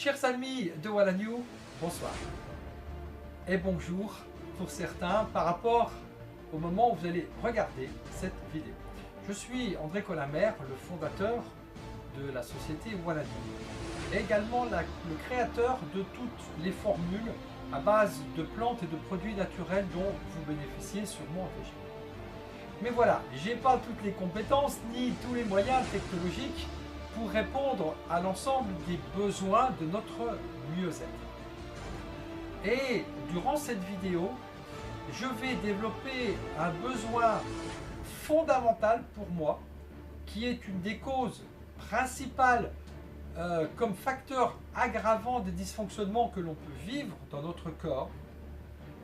Chers amis de Wallanew, bonsoir et bonjour pour certains par rapport au moment où vous allez regarder cette vidéo. Je suis André Colamer, le fondateur de la société Wallanew et également le créateur de toutes les formules à base de plantes et de produits naturels dont vous bénéficiez sûrement déjà. Mais voilà, je n'ai pas toutes les compétences ni tous les moyens technologiques pour répondre à l'ensemble des besoins de notre mieux-être. Et durant cette vidéo, je vais développer un besoin fondamental pour moi, qui est une des causes principales comme facteur aggravant des dysfonctionnements que l'on peut vivre dans notre corps.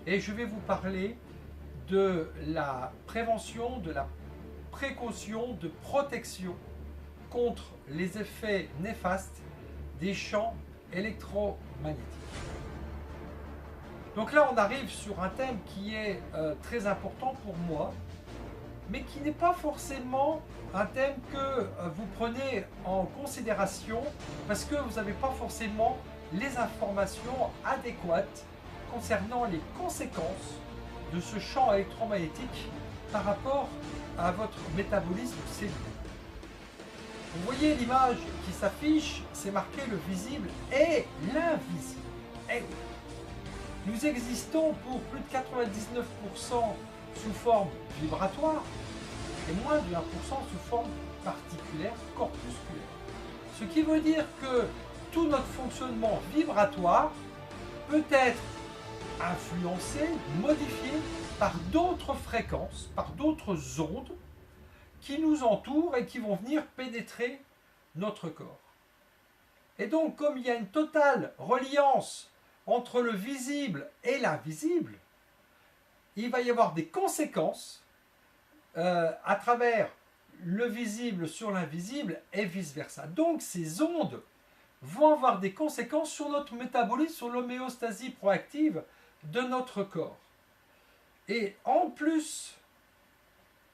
Et je vais vous parler de la prévention, de la précaution, de protection contre les effets néfastes des champs électromagnétiques. Donc là, on arrive sur un thème qui est très important pour moi, mais qui n'est pas forcément un thème que vous prenez en considération parce que vous n'avez pas forcément les informations adéquates concernant les conséquences de ce champ électromagnétique par rapport à votre métabolisme cellulaire. Vous voyez l'image qui s'affiche, c'est marqué le visible et l'invisible. Et nous existons pour plus de 99% sous forme vibratoire et moins de 1% sous forme particulière corpusculaire. Ce qui veut dire que tout notre fonctionnement vibratoire peut être influencé, modifié par d'autres fréquences, par d'autres ondes qui nous entourent et qui vont venir pénétrer notre corps. Et donc, comme il y a une totale reliance entre le visible et l'invisible, il va y avoir des conséquences à travers le visible sur l'invisible et vice-versa. Donc, ces ondes vont avoir des conséquences sur notre métabolisme, sur l'homéostasie proactive de notre corps. Et en plus,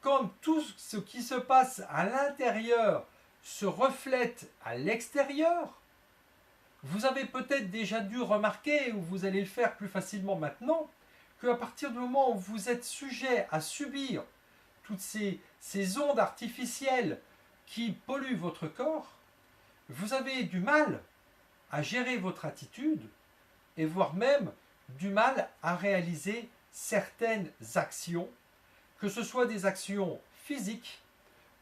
comme tout ce qui se passe à l'intérieur se reflète à l'extérieur, vous avez peut-être déjà dû remarquer, ou vous allez le faire plus facilement maintenant, qu'à partir du moment où vous êtes sujet à subir toutes ces ondes artificielles qui polluent votre corps, vous avez du mal à gérer votre attitude et voire même du mal à réaliser certaines actions, que ce soit des actions physiques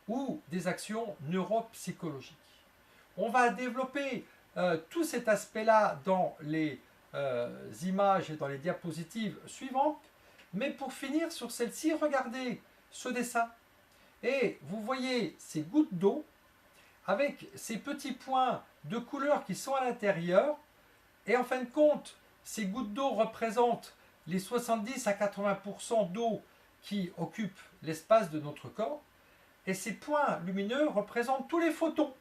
ou des actions neuropsychologiques. On va développer tout cet aspect-là dans les images et dans les diapositives suivantes, mais pour finir sur celle-ci, regardez ce dessin. Et vous voyez ces gouttes d'eau avec ces petits points de couleur qui sont à l'intérieur, et en fin de compte, ces gouttes d'eau représentent les 70 à 80% d'eau qui occupent l'espace de notre corps, et ces points lumineux représentent tous les photons,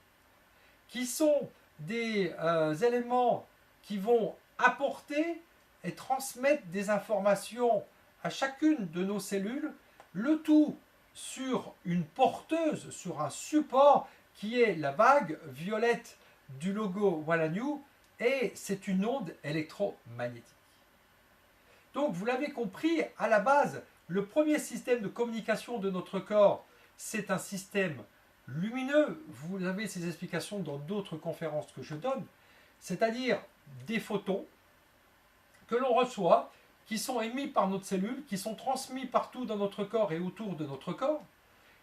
qui sont des éléments qui vont apporter et transmettre des informations à chacune de nos cellules, le tout sur une porteuse, sur un support qui est la bague violette du logo Wallanew, et c'est une onde électromagnétique. Donc vous l'avez compris, à la base, le premier système de communication de notre corps, c'est un système lumineux. Vous avez ces explications dans d'autres conférences que je donne, c'est-à-dire des photons que l'on reçoit, qui sont émis par notre cellule, qui sont transmis partout dans notre corps et autour de notre corps,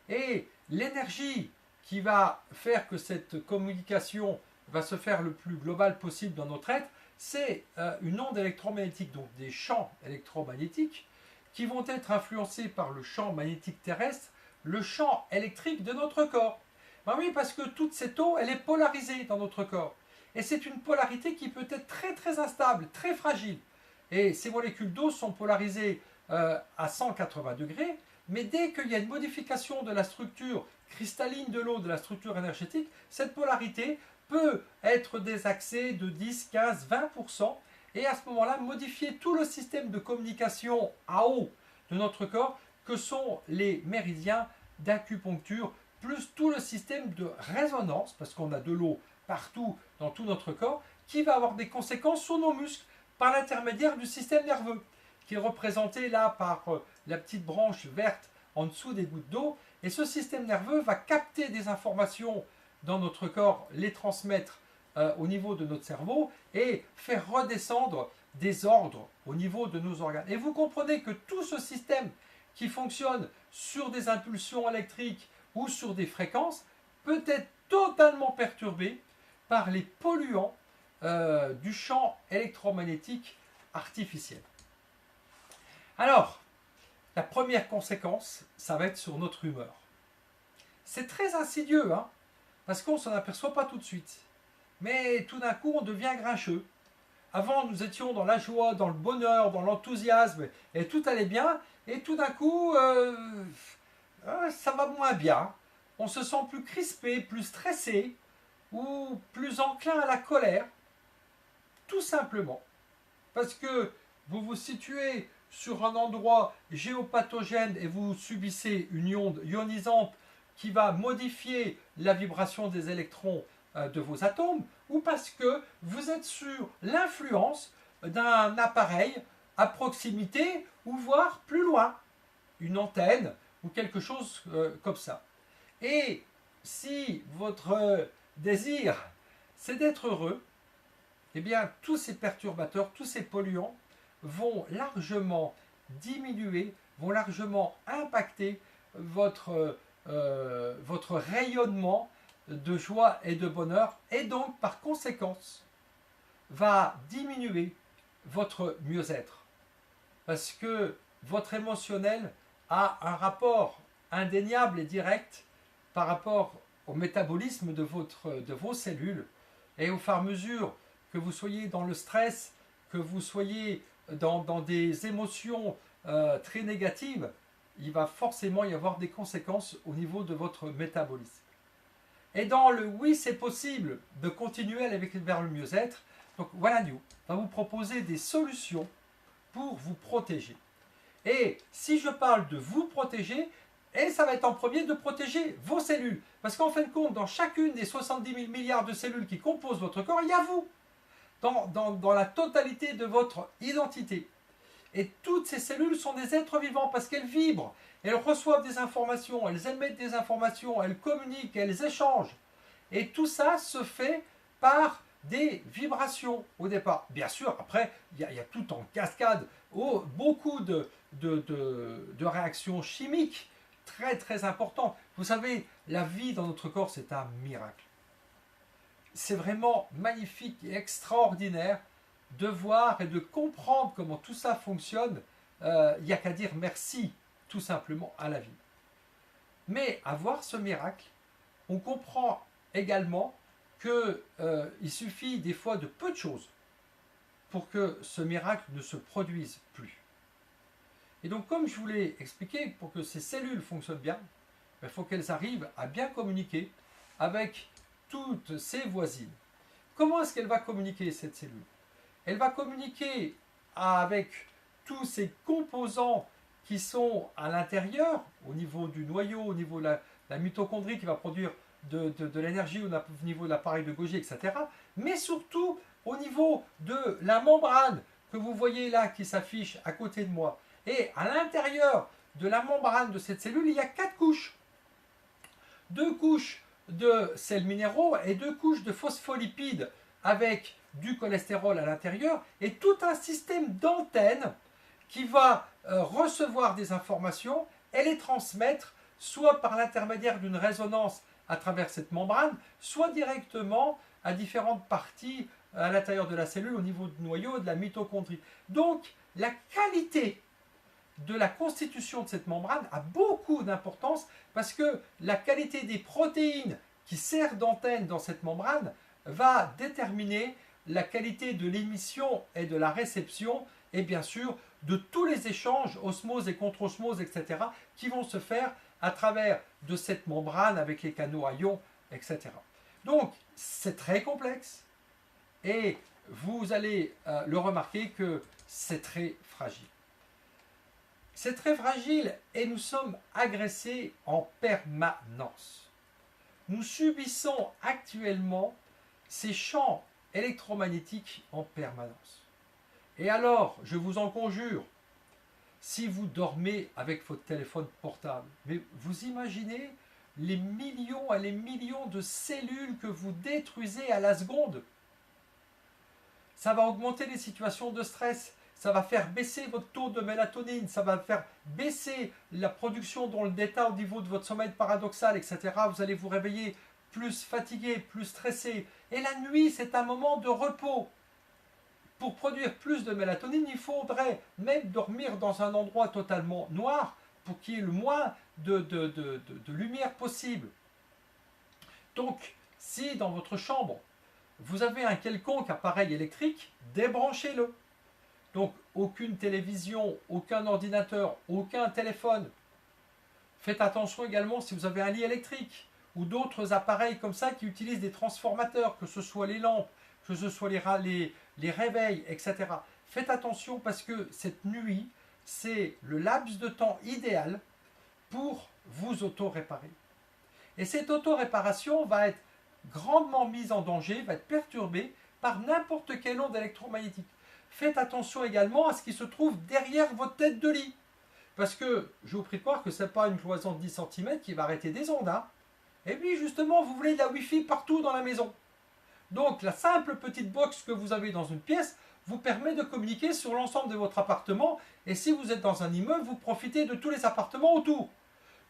et l'énergie qui va faire que cette communication va se faire le plus global possible dans notre être, c'est une onde électromagnétique, donc des champs électromagnétiques qui vont être influencés par le champ magnétique terrestre, le champ électrique de notre corps. Ben oui, parce que toute cette eau, elle est polarisée dans notre corps. Et c'est une polarité qui peut être très très instable, très fragile. Et ces molécules d'eau sont polarisées à 180 degrés, mais dès qu'il y a une modification de la structure cristalline de l'eau, de la structure énergétique, cette polarité peut être désaxée de 10, 15, 20%, et à ce moment-là, modifier tout le système de communication à eau de notre corps, que sont les méridiens d'acupuncture, plus tout le système de résonance, parce qu'on a de l'eau partout dans tout notre corps, qui va avoir des conséquences sur nos muscles par l'intermédiaire du système nerveux, qui est représenté là par la petite branche verte en dessous des gouttes d'eau. Et ce système nerveux va capter des informations dans notre corps, les transmettre au niveau de notre cerveau et faire redescendre des ordres au niveau de nos organes. Et vous comprenez que tout ce système qui fonctionne sur des impulsions électriques ou sur des fréquences peut être totalement perturbé par les polluants du champ électromagnétique artificiel. Alors, la première conséquence, ça va être sur notre humeur. C'est très insidieux, hein, parce qu'on ne s'en aperçoit pas tout de suite. Mais tout d'un coup, on devient grincheux. Avant, nous étions dans la joie, dans le bonheur, dans l'enthousiasme, et tout allait bien. Et tout d'un coup, ça va moins bien. On se sent plus crispé, plus stressé, ou plus enclin à la colère. Tout simplement. Parce que vous vous situez sur un endroit géopathogène et vous subissez une onde ionisante qui va modifier la vibration des électrons de vos atomes, ou parce que vous êtes sur l'influence d'un appareil à proximité ou voire plus loin, une antenne ou quelque chose comme ça. Et si votre désir c'est d'être heureux, eh bien tous ces perturbateurs, tous ces polluants vont largement diminuer, vont largement impacter votre rayonnement de joie et de bonheur, et donc par conséquence va diminuer votre mieux-être. Parce que votre émotionnel a un rapport indéniable et direct par rapport au métabolisme de vos cellules. Et au fur et à mesure que vous soyez dans le stress, que vous soyez dans des émotions très négatives, il va forcément y avoir des conséquences au niveau de votre métabolisme. Et dans le oui, c'est possible de continuer à aller vers le mieux-être, donc Voilà New va vous proposer des solutions pour vous protéger. Et si je parle de vous protéger, et ça va être en premier de protéger vos cellules. Parce qu'en fin de compte, dans chacune des 70 000 milliards de cellules qui composent votre corps, il y a vous. Dans la totalité de votre identité. Et toutes ces cellules sont des êtres vivants parce qu'elles vibrent, elles reçoivent des informations, elles émettent des informations, elles communiquent, elles échangent. Et tout ça se fait par des vibrations au départ. Bien sûr, après, il y a tout en cascade, beaucoup de réactions chimiques très très importantes. Vous savez, la vie dans notre corps, c'est un miracle. C'est vraiment magnifique et extraordinaire de voir et de comprendre comment tout ça fonctionne. Il n'y a qu'à dire merci tout simplement à la vie. Mais à voir ce miracle, on comprend également qu'il suffit des fois de peu de choses pour que ce miracle ne se produise plus. Et donc, comme je vous l'ai expliqué, pour que ces cellules fonctionnent bien, il faut qu'elles arrivent à bien communiquer avec toutes ses voisines. Comment est-ce qu'elle va communiquer, cette cellule? Elle va communiquer avec tous ces composants qui sont à l'intérieur, au niveau du noyau, au niveau de la mitochondrie qui va produire de l'énergie au niveau de l'appareil de Golgi, etc. Mais surtout au niveau de la membrane que vous voyez là qui s'affiche à côté de moi. Et à l'intérieur de la membrane de cette cellule, il y a 4 couches. 2 couches de sels minéraux et 2 couches de phospholipides avec du cholestérol à l'intérieur et tout un système d'antennes qui va recevoir des informations et les transmettre soit par l'intermédiaire d'une résonance à travers cette membrane, soit directement à différentes parties à l'intérieur de la cellule au niveau du noyau et de la mitochondrie. Donc la qualité de la constitution de cette membrane a beaucoup d'importance parce que la qualité des protéines qui servent d'antenne dans cette membrane va déterminer la qualité de l'émission et de la réception et bien sûr de tous les échanges, osmose et contre-osmose, etc. qui vont se faire à travers de cette membrane avec les canaux à ions, etc. Donc c'est très complexe et vous allez le remarquer que c'est très fragile. C'est très fragile et nous sommes agressés en permanence. Nous subissons actuellement ces champs électromagnétiques en permanence. Et alors, je vous en conjure, si vous dormez avec votre téléphone portable, mais vous imaginez les millions et les millions de cellules que vous détruisez à la seconde. Ça va augmenter les situations de stress, ça va faire baisser votre taux de mélatonine, ça va faire baisser la production dans le d'état au niveau de votre sommeil paradoxal, etc. Vous allez vous réveiller plus fatigué, plus stressé. Et la nuit, c'est un moment de repos. Pour produire plus de mélatonine, il faudrait même dormir dans un endroit totalement noir pour qu'il y ait le moins de lumière possible. Donc, si dans votre chambre, vous avez un quelconque appareil électrique, débranchez-le. Donc, aucune télévision, aucun ordinateur, aucun téléphone. Faites attention également si vous avez un lit électrique ou d'autres appareils comme ça qui utilisent des transformateurs, que ce soit les lampes, que ce soit les réveils, etc. Faites attention parce que cette nuit, c'est le laps de temps idéal pour vous auto-réparer. Et cette auto-réparation va être grandement mise en danger, va être perturbée par n'importe quelle onde électromagnétique. Faites attention également à ce qui se trouve derrière votre tête de lit. Parce que je vous prie de croire que ce n'est pas une cloison de 10 cm qui va arrêter des ondes. Hein. Et puis justement, vous voulez de la Wi-Fi partout dans la maison. Donc la simple petite box que vous avez dans une pièce vous permet de communiquer sur l'ensemble de votre appartement. Et si vous êtes dans un immeuble, vous profitez de tous les appartements autour.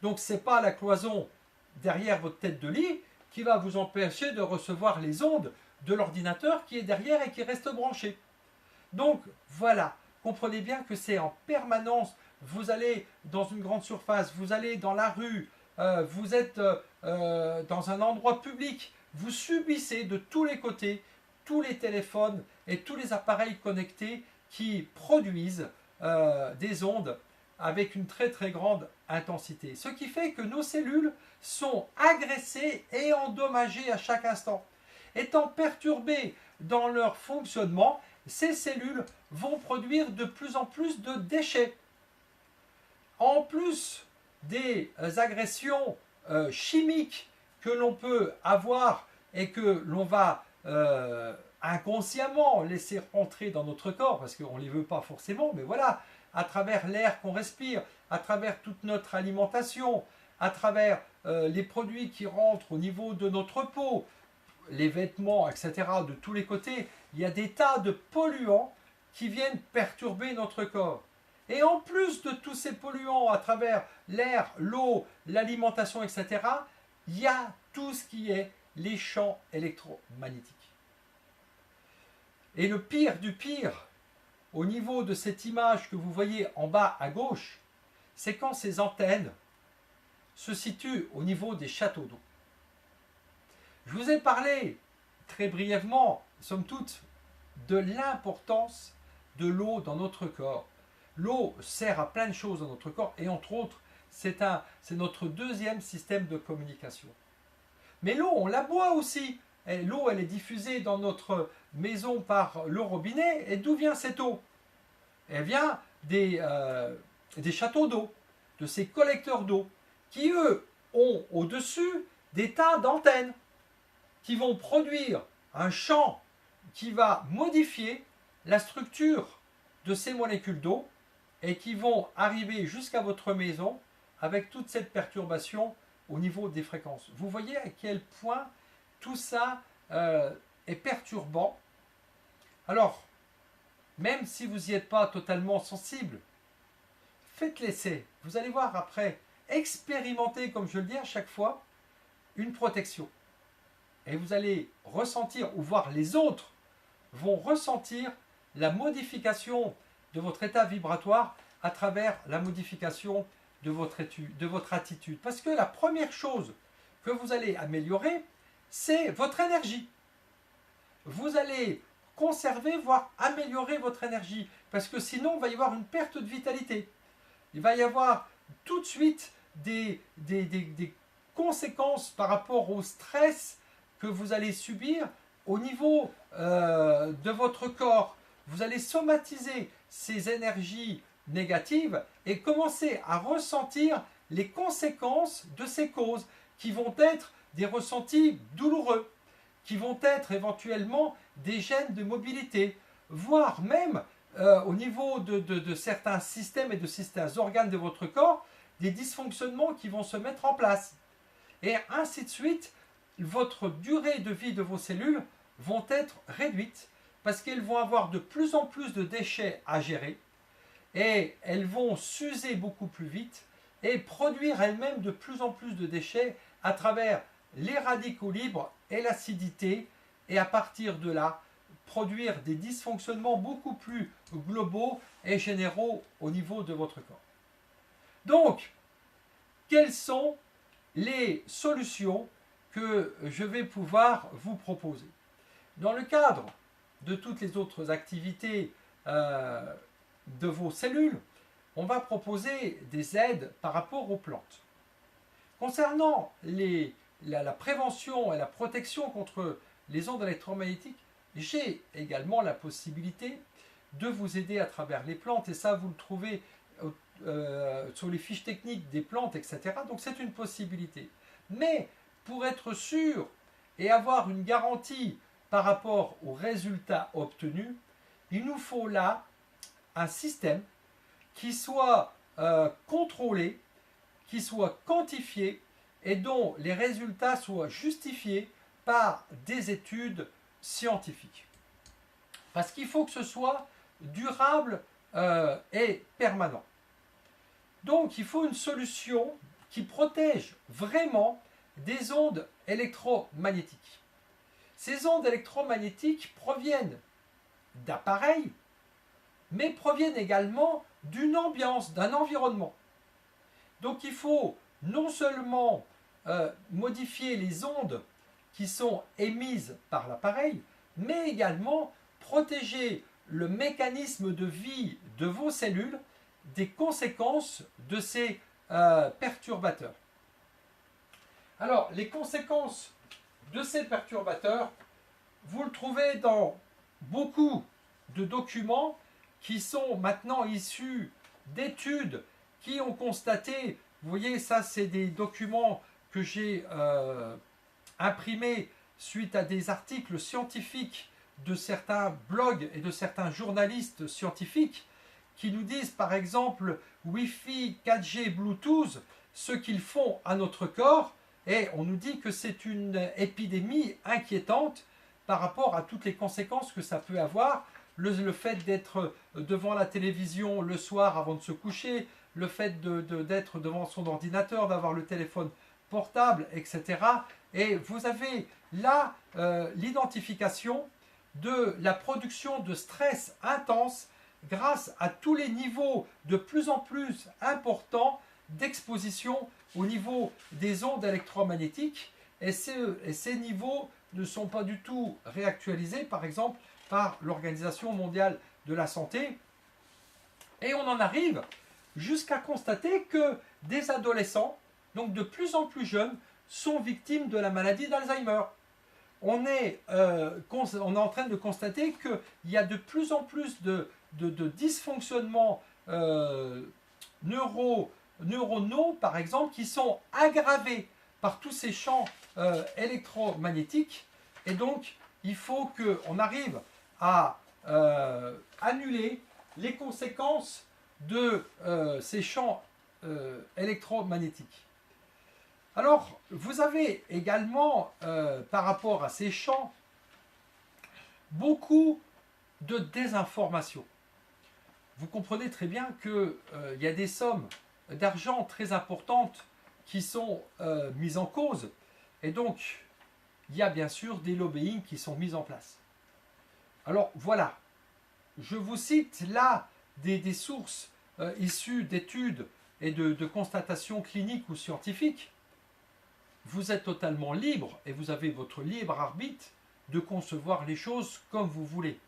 Donc ce n'est pas la cloison derrière votre tête de lit qui va vous empêcher de recevoir les ondes de l'ordinateur qui est derrière et qui reste branché. Donc voilà, comprenez bien que c'est en permanence. Vous allez dans une grande surface, vous allez dans la rue, vous êtes dans un endroit public, vous subissez de tous les côtés tous les téléphones et tous les appareils connectés qui produisent des ondes avec une très très grande intensité. Ce qui fait que nos cellules sont agressées et endommagées à chaque instant. Étant perturbées dans leur fonctionnement, ces cellules vont produire de plus en plus de déchets. En plus des agressions chimiques que l'on peut avoir et que l'on va inconsciemment laisser rentrer dans notre corps, parce qu'on ne les veut pas forcément, mais voilà, à travers l'air qu'on respire, à travers toute notre alimentation, à travers les produits qui rentrent au niveau de notre peau, les vêtements, etc., de tous les côtés, il y a des tas de polluants qui viennent perturber notre corps. Et en plus de tous ces polluants à travers l'air, l'eau, l'alimentation, etc., il y a tout ce qui est les champs électromagnétiques. Et le pire du pire, au niveau de cette image que vous voyez en bas à gauche, c'est quand ces antennes se situent au niveau des châteaux d'eau. Je vous ai parlé très brièvement, somme toute, de l'importance de l'eau dans notre corps. L'eau sert à plein de choses dans notre corps et entre autres, c'est notre deuxième système de communication. Mais l'eau, on la boit aussi. L'eau, elle est diffusée dans notre maison par le robinet. Et d'où vient cette eau? Elle vient des châteaux d'eau, de ces collecteurs d'eau, qui eux ont au-dessus des tas d'antennes qui vont produire un champ qui va modifier la structure de ces molécules d'eau et qui vont arriver jusqu'à votre maison avec toute cette perturbation au niveau des fréquences. Vous voyez à quel point tout ça est perturbant. Alors, même si vous n'y êtes pas totalement sensible, faites l'essai. Vous allez voir après, expérimentez, comme je le dis à chaque fois, une protection. Et vous allez ressentir, ou voir les autres vont ressentir la modification de votre état vibratoire à travers la modification de votre attitude. Parce que la première chose que vous allez améliorer, c'est votre énergie. Vous allez conserver, voire améliorer votre énergie. Parce que sinon, il va y avoir une perte de vitalité. Il va y avoir tout de suite des conséquences par rapport au stress que vous allez subir au niveau de votre corps. Vous allez somatiser ces énergies négatives et commencer à ressentir les conséquences de ces causes qui vont être des ressentis douloureux, qui vont être éventuellement des gènes de mobilité, voire même au niveau de certains systèmes et de certains organes de votre corps, des dysfonctionnements qui vont se mettre en place. Et ainsi de suite, votre durée de vie de vos cellules vont être réduites parce qu'elles vont avoir de plus en plus de déchets à gérer et elles vont s'user beaucoup plus vite et produire elles-mêmes de plus en plus de déchets à travers les radicaux libres et l'acidité, et à partir de là, produire des dysfonctionnements beaucoup plus globaux et généraux au niveau de votre corps. Donc, quelles sont les solutions que je vais pouvoir vous proposer? Dans le cadre de toutes les autres activités de vos cellules, on va proposer des aides par rapport aux plantes. Concernant la prévention et la protection contre les ondes électromagnétiques, j'ai également la possibilité de vous aider à travers les plantes, et ça vous le trouvez sur les fiches techniques des plantes, etc. Donc c'est une possibilité. Mais pour être sûr et avoir une garantie par rapport aux résultats obtenus, il nous faut là un système qui soit contrôlé, qui soit quantifié et dont les résultats soient justifiés par des études scientifiques. Parce qu'il faut que ce soit durable et permanent. Donc il faut une solution qui protège vraiment des ondes électromagnétiques. Ces ondes électromagnétiques proviennent d'appareils, mais proviennent également d'une ambiance, d'un environnement. Donc il faut non seulement modifier les ondes qui sont émises par l'appareil, mais également protéger le mécanisme de vie de vos cellules des conséquences de ces perturbateurs. Alors, les conséquences de ces perturbateurs, vous le trouvez dans beaucoup de documents qui sont maintenant issus d'études qui ont constaté, vous voyez, ça c'est des documents que j'ai imprimés suite à des articles scientifiques de certains blogs et de certains journalistes scientifiques qui nous disent par exemple Wi-Fi, 4G, Bluetooth, ce qu'ils font à notre corps, et on nous dit que c'est une épidémie inquiétante par rapport à toutes les conséquences que ça peut avoir, le fait d'être devant la télévision le soir avant de se coucher, le fait d'être devant son ordinateur, d'avoir le téléphone portable, etc. Et vous avez là l'identification de la production de stress intense grâce à tous les niveaux de plus en plus importants d'exposition au niveau des ondes électromagnétiques. Et ces niveaux ne sont pas du tout réactualisés, par exemple, par l'Organisation mondiale de la santé. Et on en arrive jusqu'à constater que des adolescents, donc de plus en plus jeunes, sont victimes de la maladie d'Alzheimer. On est en train de constater qu'il y a de plus en plus de dysfonctionnements neuronaux, par exemple, qui sont aggravés par tous ces champs électromagnétiques. Et donc, il faut qu'on arrive à annuler les conséquences de ces champs électromagnétiques. Alors, vous avez également, par rapport à ces champs, beaucoup de désinformation. Vous comprenez très bien qu'il y a des sommes d'argent très importantes qui sont mises en cause, et donc il y a bien sûr des lobbying qui sont mis en place. Alors voilà, je vous cite là des sources issues d'études et de constatations cliniques ou scientifiques. Vous êtes totalement libre et vous avez votre libre arbitre de concevoir les choses comme vous voulez.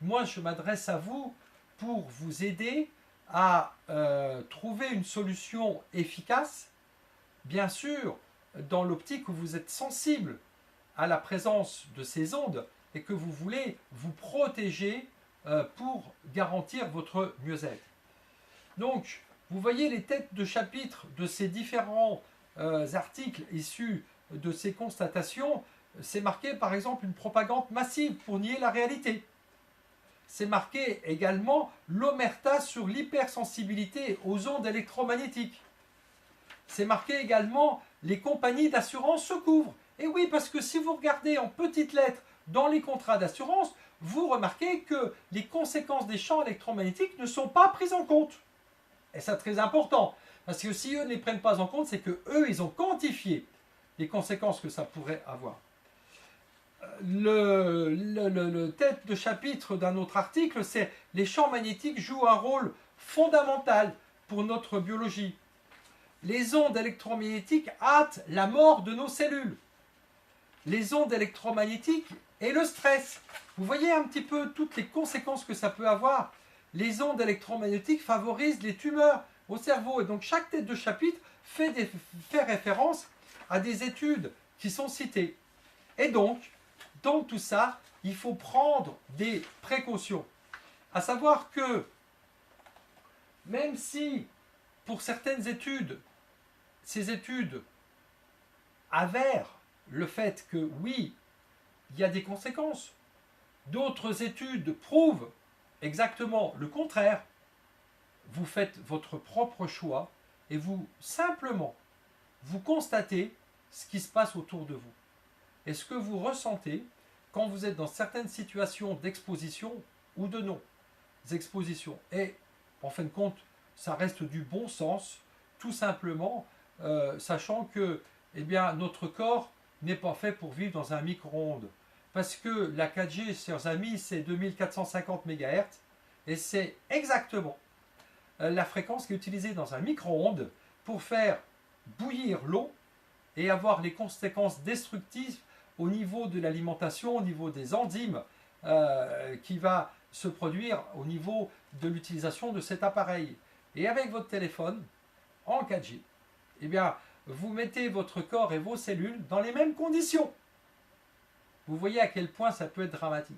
Moi, je m'adresse à vous pour vous aider à trouver une solution efficace, bien sûr, dans l'optique où vous êtes sensible à la présence de ces ondes et que vous voulez vous protéger pour garantir votre mieux-être. Donc, vous voyez les têtes de chapitre de ces différents articles issus de ces constatations c'est marqué par exemple une propagande massive pour nier la réalité. C'est marqué également l'omerta sur l'hypersensibilité aux ondes électromagnétiques. C'est marqué également les compagnies d'assurance se couvrent. Et oui, parce que si vous regardez en petites lettres dans les contrats d'assurance, vous remarquez que les conséquences des champs électromagnétiques ne sont pas prises en compte. Et c'est très important, parce que si eux ne les prennent pas en compte, c'est que eux, ils ont quantifié les conséquences que ça pourrait avoir. Le tête de chapitre d'un autre article, c'est les champs magnétiques jouent un rôle fondamental pour notre biologie. Les ondes électromagnétiques hâtent la mort de nos cellules. Les ondes électromagnétiques et le stress. Vous voyez un petit peu toutes les conséquences que ça peut avoir. Les ondes électromagnétiques favorisent les tumeurs au cerveau. Et donc chaque tête de chapitre fait référence à des études qui sont citées. Et donc, dans tout ça, il faut prendre des précautions. À savoir que, même si pour certaines études, ces études avèrent le fait que oui, il y a des conséquences, d'autres études prouvent exactement le contraire, vous faites votre propre choix et vous simplement vous constatez ce qui se passe autour de vous. Et ce que vous ressentez quand vous êtes dans certaines situations d'exposition ou de non-exposition. Et en fin de compte, ça reste du bon sens, tout simplement, sachant que eh bien, notre corps n'est pas fait pour vivre dans un micro-ondes. Parce que la 4G, chers amis, c'est 2450 MHz et c'est exactement la fréquence qui est utilisée dans un micro-ondes pour faire bouillir l'eau et avoir les conséquences destructives au niveau de l'alimentation, au niveau des enzymes qui va se produire au niveau de l'utilisation de cet appareil. Et avec votre téléphone, en 4G, eh bien, vous mettez votre corps et vos cellules dans les mêmes conditions. Vous voyez à quel point ça peut être dramatique.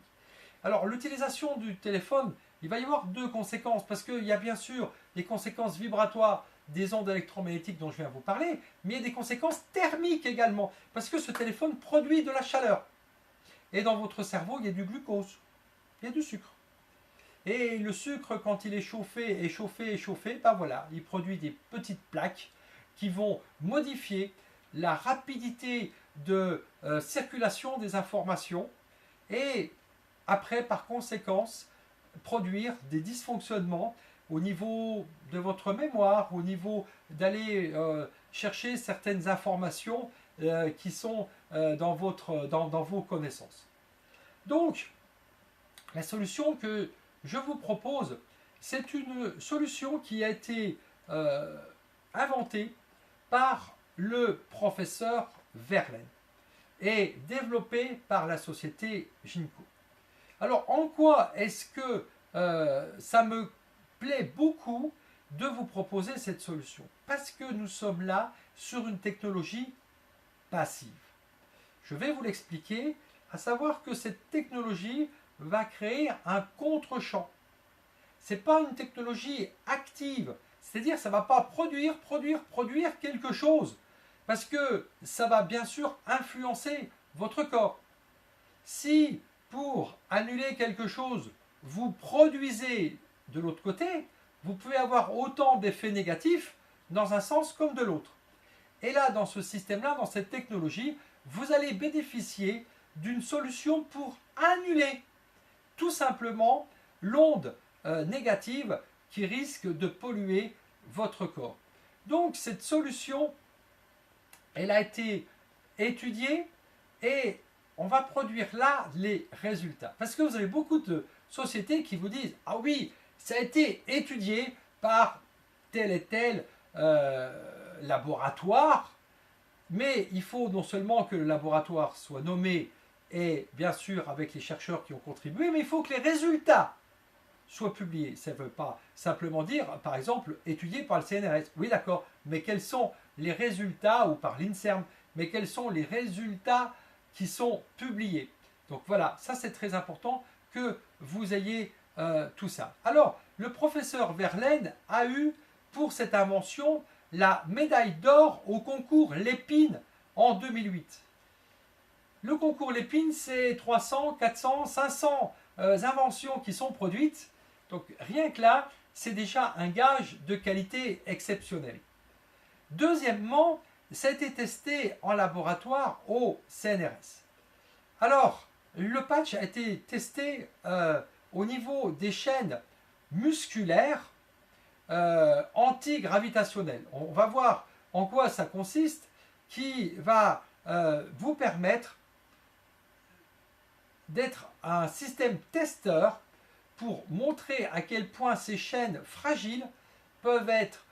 Alors, l'utilisation du téléphone, il va y avoir deux conséquences, parce qu'il y a bien sûr les conséquences vibratoires des ondes électromagnétiques dont je viens vous parler, mais il y a des conséquences thermiques également, parce que ce téléphone produit de la chaleur. Et dans votre cerveau, il y a du glucose, il y a du sucre. Et le sucre, quand il est chauffé, ben voilà, il produit des petites plaques qui vont modifier la rapidité de circulation des informations et après, par conséquence, produire des dysfonctionnements au niveau de votre mémoire, au niveau d'aller chercher certaines informations qui sont dans vos connaissances. Donc, la solution que je vous propose, c'est une solution qui a été inventée par le professeur Verlaine et développée par la société Ginkgo. Alors, en quoi est-ce que ça me plaît beaucoup de vous proposer cette solution? Parce que nous sommes là sur une technologie passive. Je vais vous l'expliquer, à savoir que cette technologie va créer un contre-champ. Ce n'est pas une technologie active, c'est-à-dire ça ne va pas produire quelque chose, parce que ça va bien sûr influencer votre corps. Si pour annuler quelque chose, vous produisez de l'autre côté, vous pouvez avoir autant d'effets négatifs dans un sens comme de l'autre. Et là, dans ce système-là, dans cette technologie, vous allez bénéficier d'une solution pour annuler tout simplement l'onde négative qui risque de polluer votre corps. Donc cette solution, elle a été étudiée et on va produire là les résultats. Parce que vous avez beaucoup de sociétés qui vous disent « Ah oui, ça a été étudié par tel et tel laboratoire, mais il faut non seulement que le laboratoire soit nommé et bien sûr avec les chercheurs qui ont contribué, mais il faut que les résultats soient publiés. Ça ne veut pas simplement dire, par exemple, étudié par le CNRS. Oui, d'accord, mais quels sont les résultats, ou par l'INSERM, mais quels sont les résultats qui sont publiés? Donc voilà, ça c'est très important que vous ayez tout ça. Alors, le professeur Verlaine a eu pour cette invention la médaille d'or au concours Lépine en 2008. Le concours Lépine, c'est 300, 400, 500 inventions qui sont produites. Donc rien que là, c'est déjà un gage de qualité exceptionnelle. Deuxièmement, ça a été testé en laboratoire au CNRS. Alors, le patch a été testé au niveau des chaînes musculaires antigravitationnelles. On va voir en quoi ça consiste, qui va vous permettre d'être un système testeur pour montrer à quel point ces chaînes fragiles peuvent être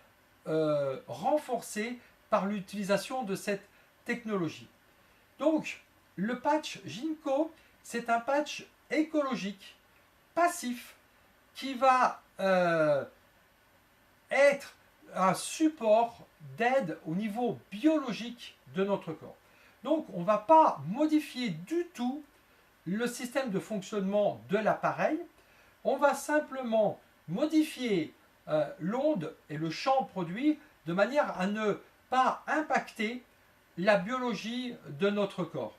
renforcées par l'utilisation de cette technologie. Donc, le patch Ginkgo, c'est un patch écologique, passif, qui va être un support d'aide au niveau biologique de notre corps. Donc, on ne va pas modifier du tout le système de fonctionnement de l'appareil. On va simplement modifier l'onde et le champ produit de manière à ne pas impacter la biologie de notre corps.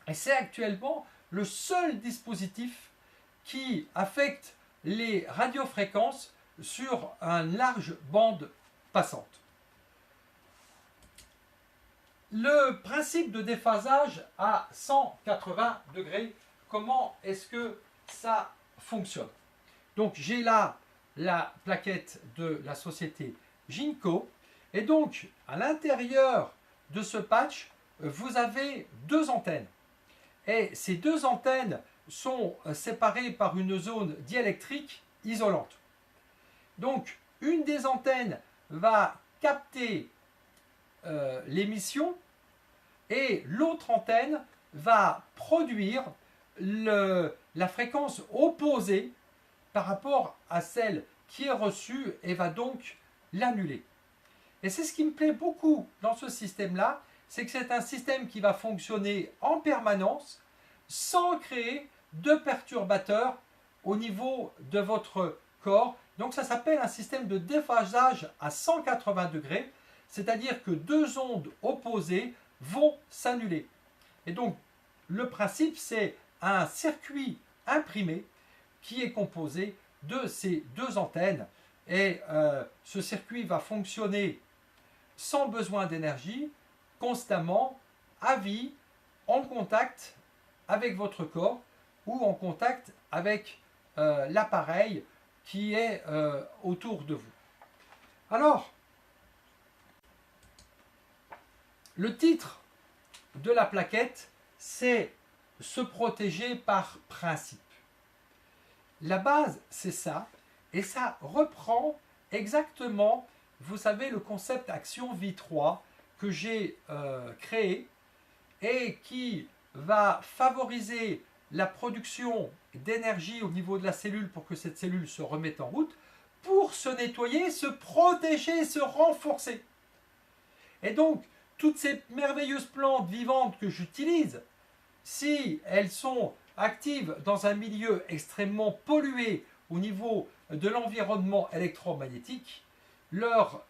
Et c'est actuellement le seul dispositif qui affecte les radiofréquences sur une large bande passante. Le principe de déphasage à 180 degrés, comment est-ce que ça fonctionne? Donc j'ai là la plaquette de la société Ginkgo, et donc à l'intérieur de ce patch, vous avez deux antennes. Et ces deux antennes sont séparées par une zone diélectrique isolante. Donc une des antennes va capter l'émission et l'autre antenne va produire la fréquence opposée par rapport à celle qui est reçue et va donc l'annuler. Et c'est ce qui me plaît beaucoup dans ce système-là, c'est que c'est un système qui va fonctionner en permanence sans créer de perturbateurs au niveau de votre corps. Donc ça s'appelle un système de déphasage à 180 degrés, c'est-à-dire que deux ondes opposées vont s'annuler. Et donc le principe, c'est un circuit imprimé qui est composé de ces deux antennes. Et ce circuit va fonctionner sans besoin d'énergie, constamment, à vie, en contact avec votre corps ou en contact avec l'appareil qui est autour de vous. Alors, le titre de la plaquette, c'est « Se protéger par principe ». La base, c'est ça, et ça reprend exactement, vous savez, le concept Action Vie 3 que j'ai créé et qui va favoriser la production d'énergie au niveau de la cellule pour que cette cellule se remette en route, pour se nettoyer, se protéger, se renforcer. Et donc, toutes ces merveilleuses plantes vivantes que j'utilise, si elles sont actives dans un milieu extrêmement pollué au niveau de l'environnement électromagnétique, leur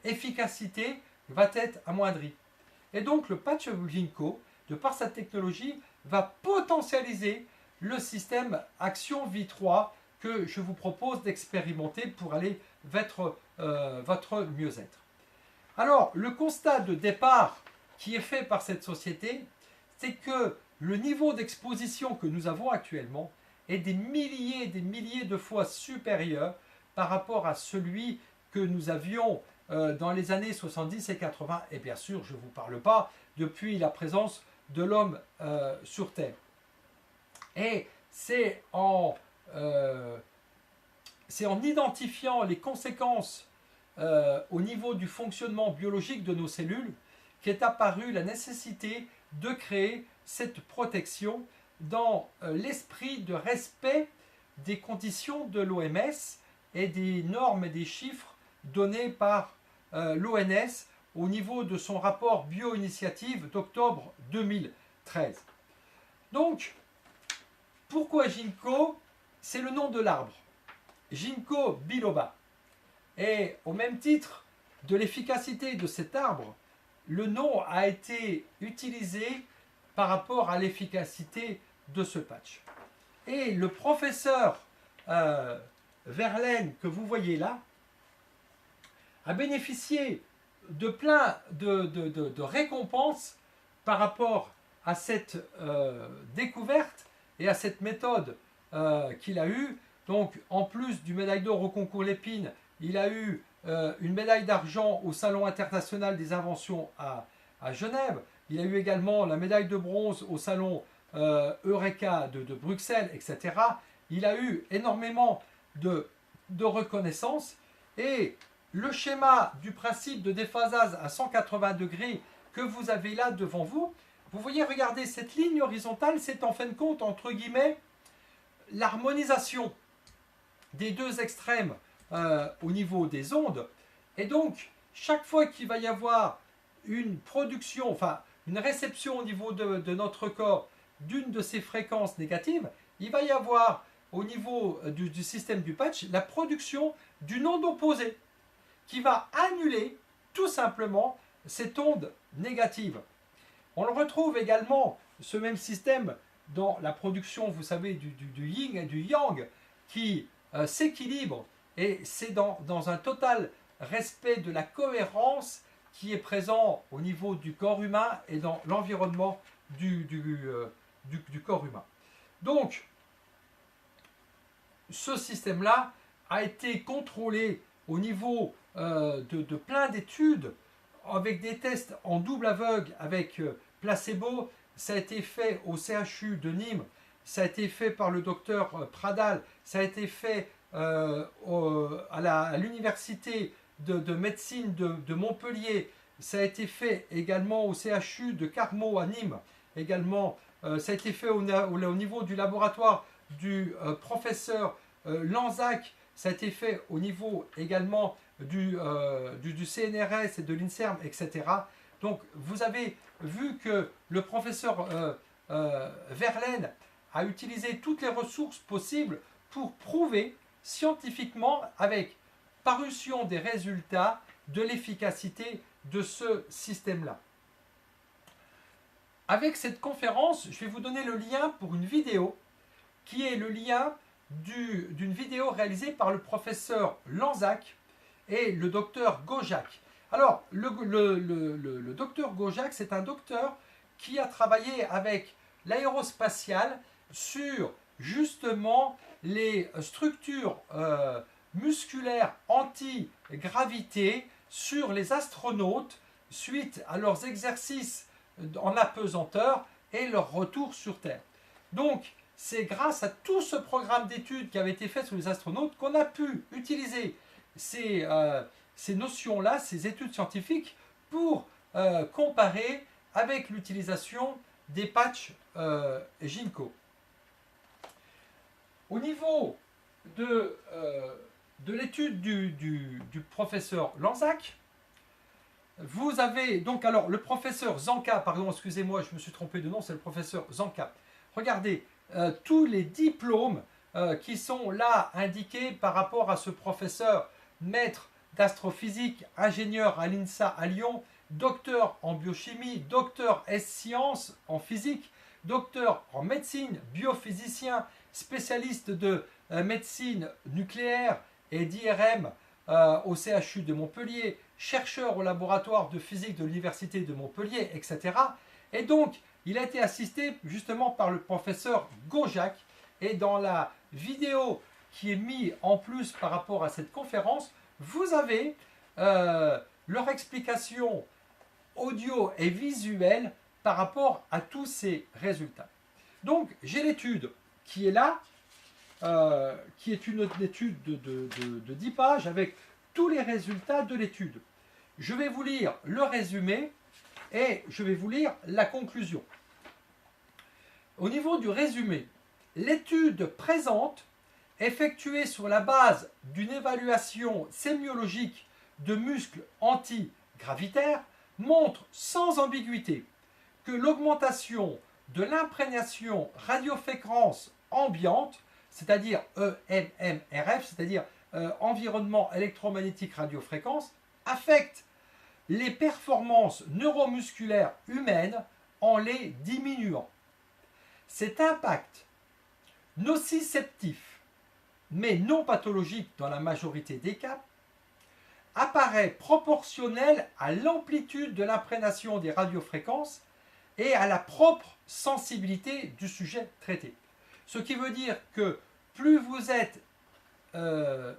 efficacité va être amoindrie. Et donc le patch Ginkgo, de par sa technologie, va potentialiser le système Action Vie 3 que je vous propose d'expérimenter pour aller vers votre mieux-être. Alors, le constat de départ qui est fait par cette société, c'est que le niveau d'exposition que nous avons actuellement est des milliers de fois supérieur par rapport à celui que nous avions dans les années 70 et 80. Et bien sûr, je ne vous parle pas depuis la présence de l'homme sur Terre. Et c'est en identifiant les conséquences au niveau du fonctionnement biologique de nos cellules qu'est apparue la nécessité de créer cette protection dans l'esprit de respect des conditions de l'OMS et des normes et des chiffres donnés par l'ONS au niveau de son rapport bio-initiative d'octobre 2013. Donc, pourquoi Ginkgo? C'est le nom de l'arbre. Ginkgo biloba. Et au même titre de l'efficacité de cet arbre, le nom a été utilisé par rapport à l'efficacité de ce patch. Et le professeur Verlaine, que vous voyez là, a bénéficié de plein de récompenses par rapport à cette découverte et à cette méthode qu'il a eue. Donc, en plus du médaille d'or au concours Lépine, il a eu une médaille d'argent au Salon international des inventions à Genève. Il a eu également la médaille de bronze au Salon Eureka de Bruxelles, etc. Il a eu énormément de reconnaissance. Et le schéma du principe de déphasage à 180 degrés que vous avez là devant vous, vous voyez, regardez, cette ligne horizontale, c'est en fin de compte, entre guillemets, l'harmonisation des deux extrêmes au niveau des ondes. Et donc, chaque fois qu'il va y avoir une production, enfin, une réception au niveau de notre corps d'une de ces fréquences négatives, il va y avoir au niveau du système du patch la production d'une onde opposée qui va annuler tout simplement cette onde négative. On le retrouve également, ce même système, dans la production, vous savez, du yin et du yang, qui s'équilibre, et c'est dans un total respect de la cohérence qui est présent au niveau du corps humain et dans l'environnement du corps humain. Donc, ce système-là a été contrôlé au niveau de plein d'études, avec des tests en double aveugle, avec placebo. Ça a été fait au CHU de Nîmes, ça a été fait par le docteur Pradal, ça a été fait à l'université de médecine de Montpellier, ça a été fait également au CHU de Carmaux à Nîmes, également ça a été fait au niveau du laboratoire du professeur Lanzac, ça a été fait au niveau également du CNRS et de l'INSERM, etc. Donc vous avez vu que le professeur Verlaine a utilisé toutes les ressources possibles pour prouver scientifiquement, avec parution des résultats, de l'efficacité de ce système-là. Avec cette conférence, je vais vous donner le lien pour une vidéo qui est le lien d'une vidéo réalisée par le professeur Lanzac et le docteur Gojac. Alors, le docteur Gojac, c'est un docteur qui a travaillé avec l'aérospatiale sur justement les structures musculaires anti-gravité sur les astronautes suite à leurs exercices en apesanteur et leur retour sur Terre. Donc, c'est grâce à tout ce programme d'études qui avait été fait sur les astronautes qu'on a pu utiliser ces notions-là, ces études scientifiques, pour comparer avec l'utilisation des patchs Ginkgo. Au niveau de l'étude du professeur Lanzac, vous avez donc, alors le professeur Zanca, pardon, excusez-moi, je me suis trompé de nom, c'est le professeur Zanca. Regardez, tous les diplômes qui sont là indiqués par rapport à ce professeur, maître d'astrophysique, ingénieur à l'INSA à Lyon, docteur en biochimie, docteur S-sciences en physique, docteur en médecine, biophysicien, spécialiste de médecine nucléaire et d'IRM au CHU de Montpellier, chercheur au laboratoire de physique de l'université de Montpellier, etc. Et donc, il a été assisté justement par le professeur Gojac. Et dans la vidéo qui est mise en plus par rapport à cette conférence, vous avez leur explication audio et visuelle par rapport à tous ces résultats. Donc, j'ai l'étude qui est là, qui est une étude de 10 pages avec tous les résultats de l'étude. Je vais vous lire le résumé et je vais vous lire la conclusion. Au niveau du résumé, l'étude présente, effectuée sur la base d'une évaluation sémiologique de muscles antigravitaires, montre sans ambiguïté que l'augmentation de l'imprégnation radiofréquence ambiante, c'est-à-dire EMMRF, c'est-à-dire environnement électromagnétique radiofréquence, affecte les performances neuromusculaires humaines en les diminuant. Cet impact nociceptif, mais non pathologique dans la majorité des cas, apparaît proportionnel à l'amplitude de l'imprégnation des radiofréquences et à la propre sensibilité du sujet traité. Ce qui veut dire que plus vous êtes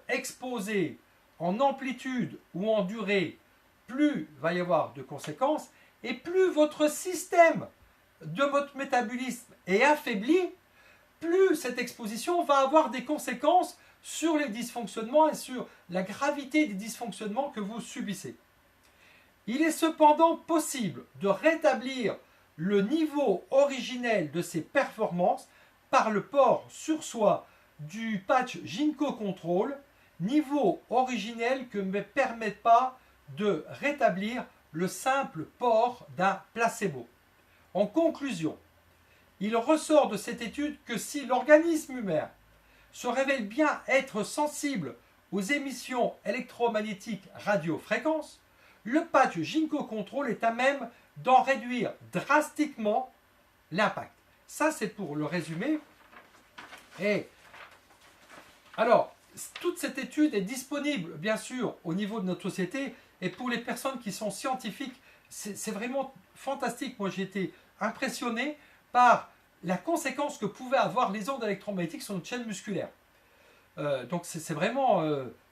exposé en amplitude ou en durée, plus il va y avoir de conséquences, et plus votre système de votre métabolisme est affaibli, plus cette exposition va avoir des conséquences sur les dysfonctionnements et sur la gravité des dysfonctionnements que vous subissez. Il est cependant possible de rétablir le niveau originel de ces performances par le port sur soi du patch Ginkgo Control, niveau originel que ne me permet pas de rétablir le simple port d'un placebo. En conclusion, il ressort de cette étude que si l'organisme humain se révèle bien être sensible aux émissions électromagnétiques radiofréquences, le patch Ginkgo Control est à même d'en réduire drastiquement l'impact. Ça, c'est pour le résumé. Et alors, toute cette étude est disponible, bien sûr, au niveau de notre société. Et pour les personnes qui sont scientifiques, c'est vraiment fantastique. Moi, j'ai été impressionné par la conséquence que pouvaient avoir les ondes électromagnétiques sur notre chaîne musculaire. Donc, c'est vraiment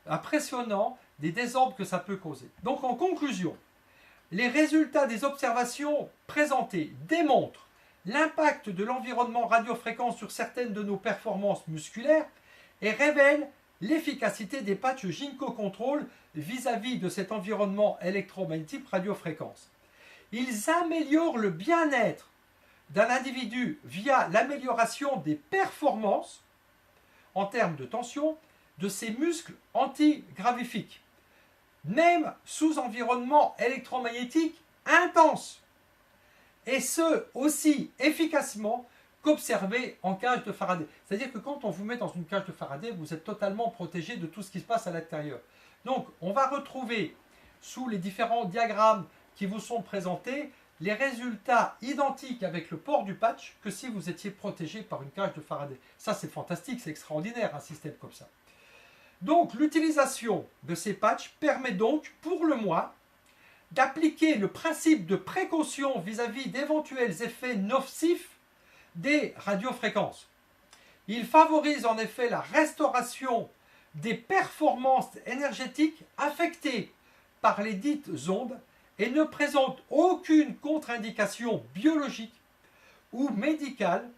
impressionnant des désordres que ça peut causer. Donc, en conclusion, les résultats des observations présentées démontrent l'impact de l'environnement radiofréquent sur certaines de nos performances musculaires et révèlent l'efficacité des patchs Ginkgo Control vis-à-vis de cet environnement électromagnétique radiofréquence. Ils améliorent le bien-être d'un individu via l'amélioration des performances en termes de tension de ses muscles antigravifiques, même sous environnement électromagnétique intense, et ce aussi efficacement qu'observé en cage de Faraday. C'est-à-dire que quand on vous met dans une cage de Faraday, vous êtes totalement protégé de tout ce qui se passe à l'intérieur. Donc, on va retrouver sous les différents diagrammes qui vous sont présentés les résultats identiques avec le port du patch que si vous étiez protégé par une cage de Faraday. Ça, c'est fantastique, c'est extraordinaire, un système comme ça. Donc, l'utilisation de ces patchs permet donc, pour le moins, d'appliquer le principe de précaution vis-à-vis d'éventuels effets nocifs des radiofréquences. Il favorise en effet la restauration des performances énergétiques affectées par les dites ondes et ne présente aucune contre-indication biologique ou médicale,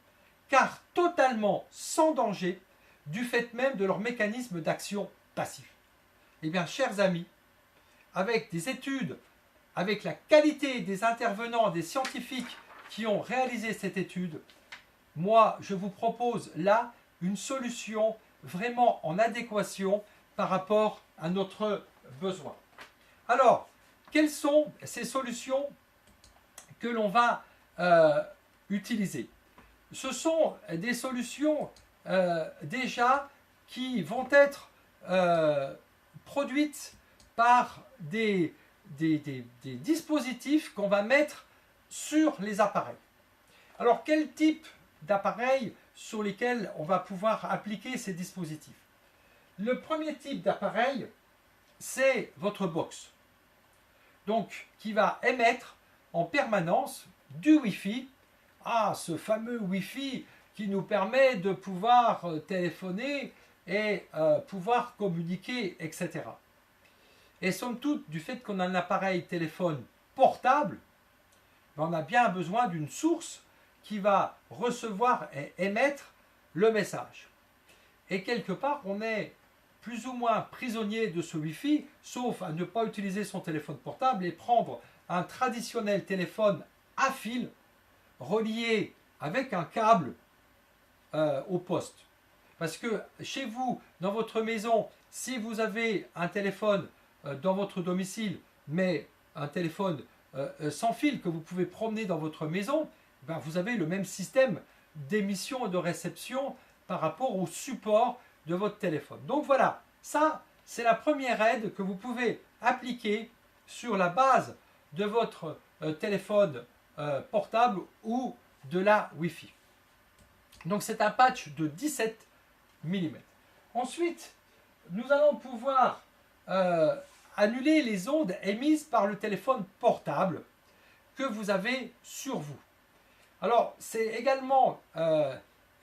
car totalement sans danger du fait même de leur mécanisme d'action passif. Eh bien, chers amis, avec des études, avec la qualité des intervenants, des scientifiques qui ont réalisé cette étude, moi, je vous propose là une solution vraiment en adéquation par rapport à notre besoin. Alors, quelles sont ces solutions que l'on va utiliser? Ce sont des solutions déjà qui vont être produites par des dispositifs qu'on va mettre sur les appareils. Alors, quel type d'appareils sur lesquels on va pouvoir appliquer ces dispositifs? Le premier type d'appareil, c'est votre box. Donc, qui va émettre en permanence du Wi-Fi. Ah, ce fameux Wi-Fi qui nous permet de pouvoir téléphoner et pouvoir communiquer, etc. Et somme toute, du fait qu'on a un appareil téléphone portable, on a bien besoin d'une source qui va recevoir et émettre le message. Et quelque part, on est plus ou moins prisonnier de ce Wi-Fi, sauf à ne pas utiliser son téléphone portable et prendre un traditionnel téléphone à fil relié avec un câble au poste. Parce que chez vous, dans votre maison, si vous avez un téléphone dans votre domicile, mais un téléphone sans fil que vous pouvez promener dans votre maison, ben vous avez le même système d'émission et de réception par rapport au support de votre téléphone. Donc voilà, ça c'est la première aide que vous pouvez appliquer sur la base de votre téléphone portable ou de la Wi-Fi. Donc c'est un patch de 17 mm. Ensuite, nous allons pouvoir annuler les ondes émises par le téléphone portable que vous avez sur vous. Alors, c'est également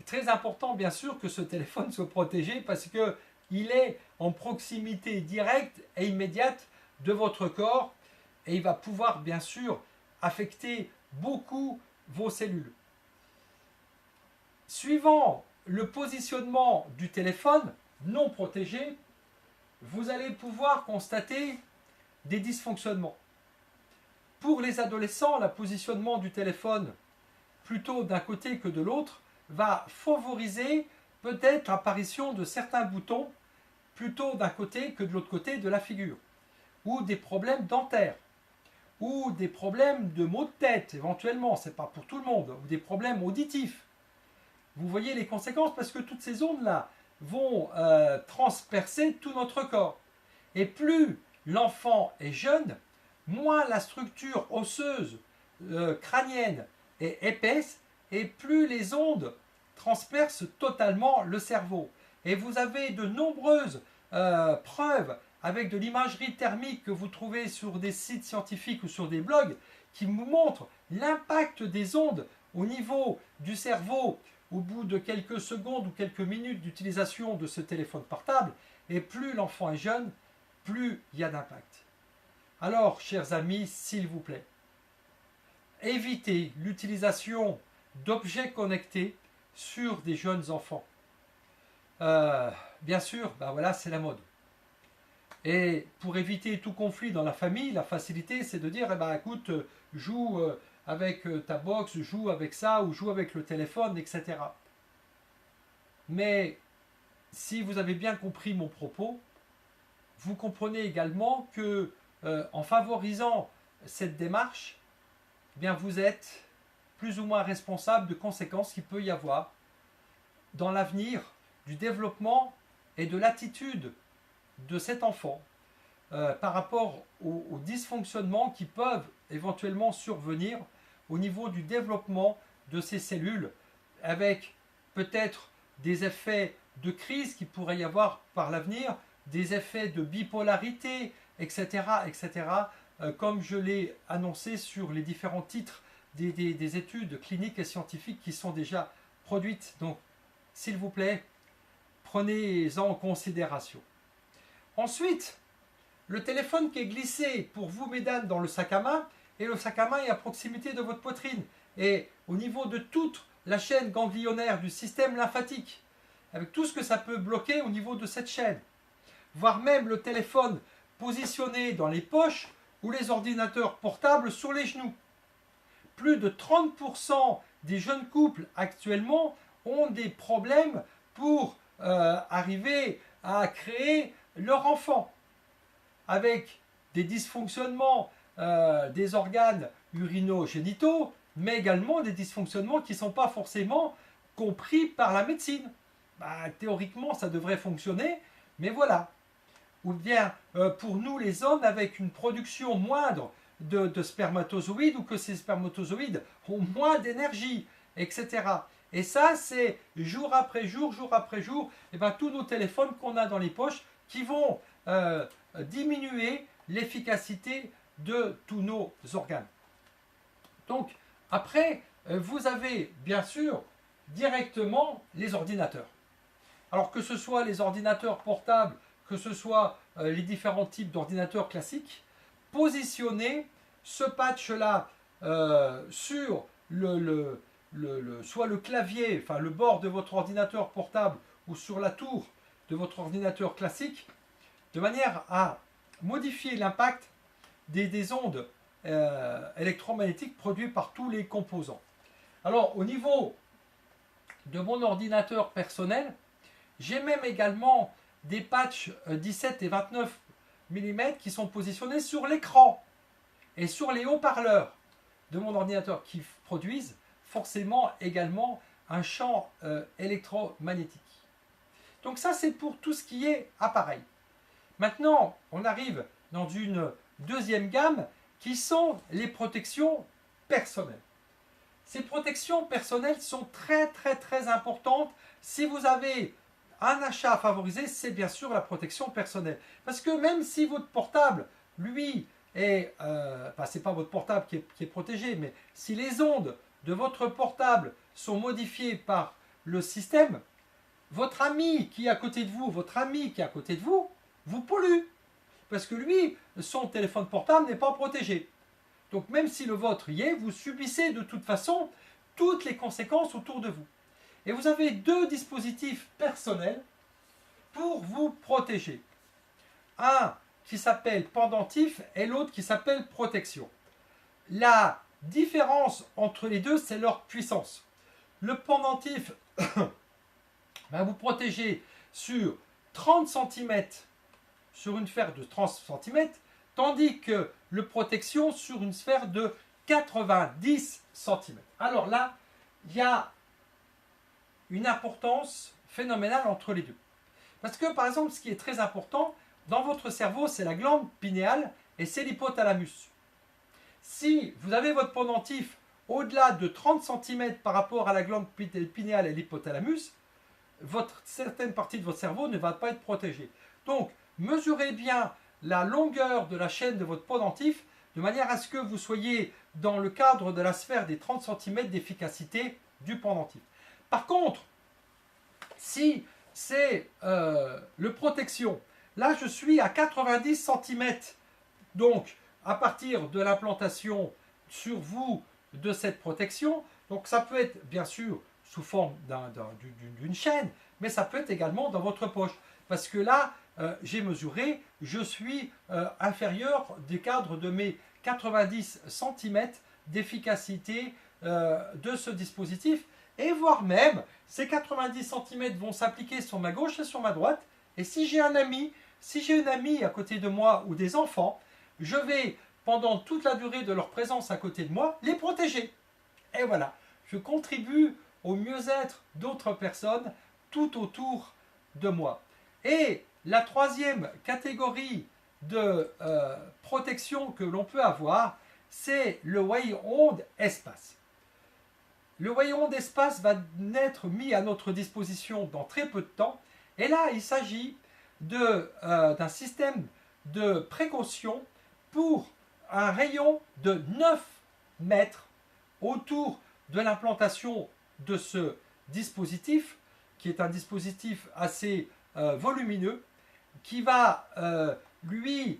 très important, bien sûr, que ce téléphone soit protégé parce qu'il est en proximité directe et immédiate de votre corps et il va pouvoir, bien sûr, affecter beaucoup vos cellules. Suivant le positionnement du téléphone non protégé, vous allez pouvoir constater des dysfonctionnements. Pour les adolescents, le positionnement du téléphone plutôt d'un côté que de l'autre va favoriser peut-être l'apparition de certains boutons plutôt d'un côté que de l'autre côté de la figure, ou des problèmes dentaires, ou des problèmes de maux de tête éventuellement, c'est pas pour tout le monde, ou des problèmes auditifs. Vous voyez les conséquences parce que toutes ces ondes-là vont transpercer tout notre corps. Et plus l'enfant est jeune, moins la structure osseuse crânienne est épaisse et plus les ondes transpercent totalement le cerveau. Et vous avez de nombreuses preuves avec de l'imagerie thermique que vous trouvez sur des sites scientifiques ou sur des blogs qui vous montrent l'impact des ondes au niveau du cerveau au bout de quelques secondes ou quelques minutes d'utilisation de ce téléphone portable. Et plus l'enfant est jeune, plus il y a d'impact. Alors, chers amis, s'il vous plaît, évitez l'utilisation d'objets connectés sur des jeunes enfants. Bien sûr, ben voilà, c'est la mode. Et pour éviter tout conflit dans la famille, la facilité, c'est de dire, eh ben, écoute, joue avec ta box, joue avec ça, ou joue avec le téléphone, etc. Mais si vous avez bien compris mon propos, vous comprenez également que en favorisant cette démarche, eh bien vous êtes plus ou moins responsable de conséquences qu'il peut y avoir dans l'avenir du développement et de l'attitude de cet enfant par rapport aux dysfonctionnements qui peuvent éventuellement survenir au niveau du développement de ces cellules, avec peut-être des effets de crise qui pourrait y avoir par l'avenir, des effets de bipolarité, etc., etc., comme je l'ai annoncé sur les différents titres des études cliniques et scientifiques qui sont déjà produites. Donc, s'il vous plaît, prenez-en en considération. Ensuite, le téléphone qui est glissé pour vous, mesdames, dans le sac à main, et le sac à main est à proximité de votre poitrine, et au niveau de toute la chaîne ganglionnaire du système lymphatique, avec tout ce que ça peut bloquer au niveau de cette chaîne, voire même le téléphone positionné dans les poches ou les ordinateurs portables sur les genoux. Plus de 30% des jeunes couples actuellement ont des problèmes pour arriver à créer leur enfant, avec des dysfonctionnements des organes urinogénitaux, mais également des dysfonctionnements qui ne sont pas forcément compris par la médecine. Théoriquement, ça devrait fonctionner, mais voilà. Ou bien pour nous les hommes, avec une production moindre de spermatozoïdes, ou que ces spermatozoïdes ont moins d'énergie, etc. Et ça, c'est jour après jour, et tous nos téléphones qu'on a dans les poches qui vont diminuer l'efficacité de tous nos organes. Donc, après, vous avez bien sûr directement les ordinateurs. Alors que ce soit les ordinateurs portables, que ce soit les différents types d'ordinateurs classiques, positionnez ce patch-là sur soit le clavier, enfin le bord de votre ordinateur portable ou sur la tour de votre ordinateur classique, de manière à modifier l'impact des ondes électromagnétiques produites par tous les composants. Alors, au niveau de mon ordinateur personnel, j'ai même également des patchs 17 et 29 mm qui sont positionnés sur l'écran et sur les haut-parleurs de mon ordinateur qui produisent forcément également un champ électromagnétique. Donc ça, c'est pour tout ce qui est appareil. Maintenant, on arrive dans une deuxième gamme qui sont les protections personnelles. Ces protections personnelles sont très importantes. Si vous avez un achat à favoriser, c'est bien sûr la protection personnelle. Parce que même si votre portable, lui, c'est pas votre portable qui est protégé, mais si les ondes de votre portable sont modifiées par le système, votre ami qui est à côté de vous, vous pollue. Parce que lui, son téléphone portable n'est pas protégé. Donc même si le vôtre y est, vous subissez de toute façon toutes les conséquences autour de vous. Et vous avez deux dispositifs personnels pour vous protéger. Un qui s'appelle pendentif et l'autre qui s'appelle protection. La différence entre les deux, c'est leur puissance. Le pendentif va vous protéger sur 30 cm sur une sphère de 30 cm, tandis que le protection sur une sphère de 90 cm. Alors là, il y a une importance phénoménale entre les deux. Parce que par exemple, ce qui est très important, dans votre cerveau, c'est la glande pinéale et c'est l'hypothalamus. Si vous avez votre pendentif au-delà de 30 cm par rapport à la glande pinéale et l'hypothalamus, certaine partie de votre cerveau ne va pas être protégée. Donc, mesurez bien la longueur de la chaîne de votre pendentif de manière à ce que vous soyez dans le cadre de la sphère des 30 cm d'efficacité du pendentif. Par contre, si c'est le protection, là je suis à 90 cm, donc à partir de l'implantation sur vous de cette protection, donc ça peut être bien sûr sous forme d'une chaîne, mais ça peut être également dans votre poche. Parce que là, j'ai mesuré, je suis inférieur du cadre de mes 90 cm d'efficacité de ce dispositif. Et voire même, ces 90 cm vont s'appliquer sur ma gauche et sur ma droite. Et si j'ai un ami, si j'ai une amie à côté de moi ou des enfants, je vais, pendant toute la durée de leur présence à côté de moi, les protéger. Et voilà, je contribue au mieux-être d'autres personnes tout autour de moi. Et la troisième catégorie de protection que l'on peut avoir, c'est le wave-onde espace. Le wave-onde espace va être mis à notre disposition dans très peu de temps. Et là, il s'agit d'un système de précaution pour un rayon de 9 mètres autour de l'implantation de ce dispositif, qui est un dispositif assez volumineux, qui va lui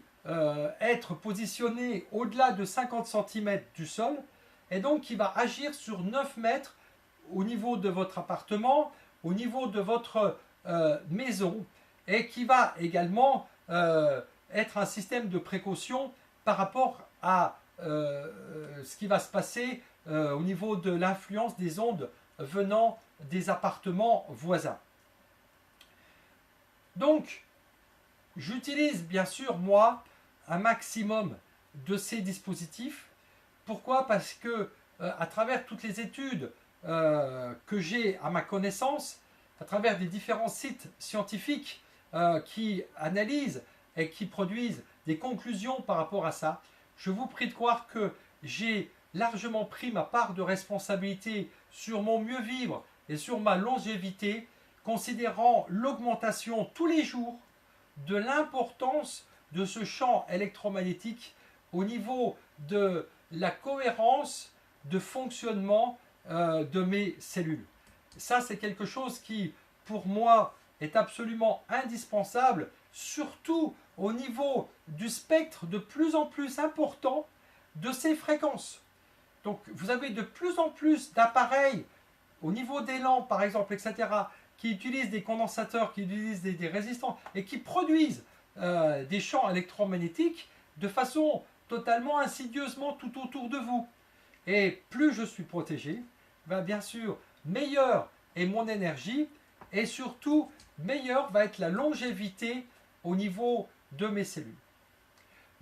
être positionné au-delà de 50 cm du sol, et donc qui va agir sur 9 mètres au niveau de votre appartement, au niveau de votre maison, et qui va également être un système de précaution par rapport à ce qui va se passer au niveau de l'influence des ondes venant des appartements voisins. Donc, j'utilise bien sûr, moi, un maximum de ces dispositifs. Pourquoi? Parce que, à travers toutes les études que j'ai à ma connaissance, à travers des différents sites scientifiques qui analysent et qui produisent des conclusions par rapport à ça, je vous prie de croire que j'ai largement pris ma part de responsabilité sur mon mieux vivre et sur ma longévité, considérant l'augmentation tous les jours de l'importance de ce champ électromagnétique au niveau de la cohérence de fonctionnement de mes cellules. Ça, c'est quelque chose qui, pour moi, est absolument indispensable, surtout au niveau du spectre de plus en plus important de ces fréquences. Donc, vous avez de plus en plus d'appareils au niveau des lampes, par exemple, etc., qui utilisent des condensateurs, qui utilisent des résistants et qui produisent des champs électromagnétiques de façon totalement insidieusement tout autour de vous. Et plus je suis protégé, bien sûr, meilleure est mon énergie et surtout, meilleure va être la longévité au niveau de mes cellules.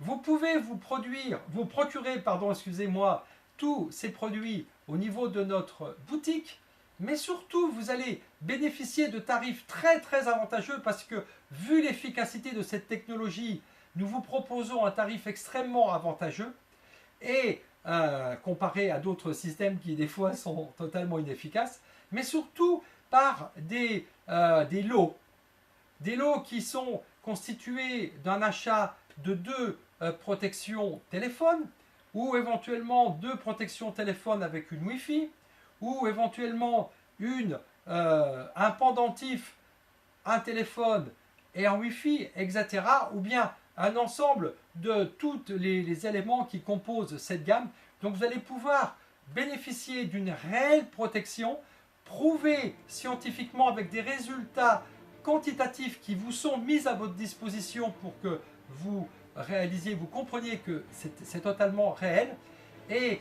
Vous pouvez vous procurer, excusez-moi, tous ces produits au niveau de notre boutique, mais surtout vous allez bénéficier de tarifs très avantageux parce que vu l'efficacité de cette technologie, nous vous proposons un tarif extrêmement avantageux et comparé à d'autres systèmes qui des fois sont totalement inefficaces, mais surtout par des lots. Des lots qui sont constitués d'un achat de 2 protections téléphone, ou éventuellement 2 protections téléphone avec une Wi-Fi, ou éventuellement un pendentif, un téléphone et un Wi-Fi, etc. Ou bien un ensemble de tous les éléments qui composent cette gamme. Donc vous allez pouvoir bénéficier d'une réelle protection, prouvée scientifiquement avec des résultats quantitatifs qui vous sont mis à votre disposition pour que vous réalisiez, vous compreniez que c'est totalement réel. Et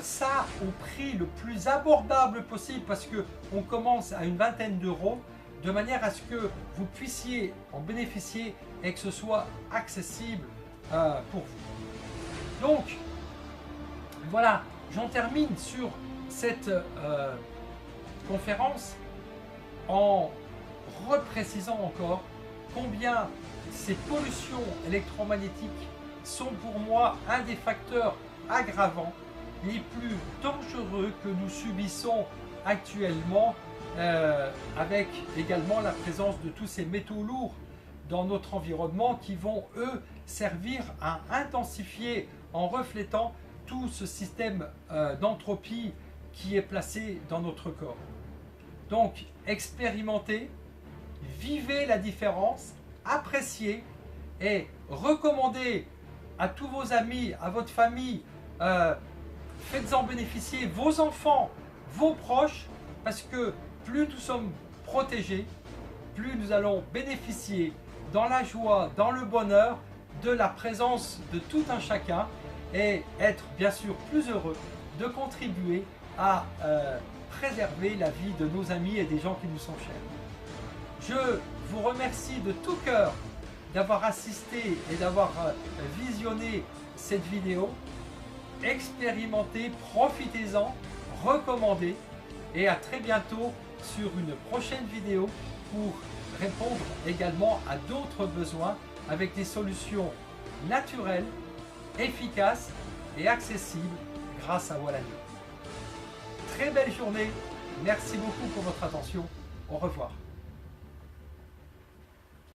ça au prix le plus abordable possible, parce qu'on commence à une vingtaine d'euros, de manière à ce que vous puissiez en bénéficier et que ce soit accessible pour vous. Donc, voilà, j'en termine sur cette conférence en reprécisant encore combien ces pollutions électromagnétiques sont pour moi un des facteurs aggravants les plus dangereux que nous subissons actuellement, avec également la présence de tous ces métaux lourds dans notre environnement qui vont, eux, servir à intensifier en reflétant tout ce système d'entropie qui est placé dans notre corps. Donc, expérimentez, vivez la différence, appréciez et recommandez à tous vos amis, à votre famille, faites-en bénéficier vos enfants, vos proches, parce que plus nous sommes protégés, plus nous allons bénéficier dans la joie, dans le bonheur, de la présence de tout un chacun et être bien sûr plus heureux de contribuer à préserver la vie de nos amis et des gens qui nous sont chers. Je vous remercie de tout cœur d'avoir assisté et d'avoir visionné cette vidéo. Expérimentez, profitez-en, recommandez et à très bientôt sur une prochaine vidéo pour répondre également à d'autres besoins avec des solutions naturelles, efficaces et accessibles grâce à Wallani. Très belle journée, merci beaucoup pour votre attention, au revoir.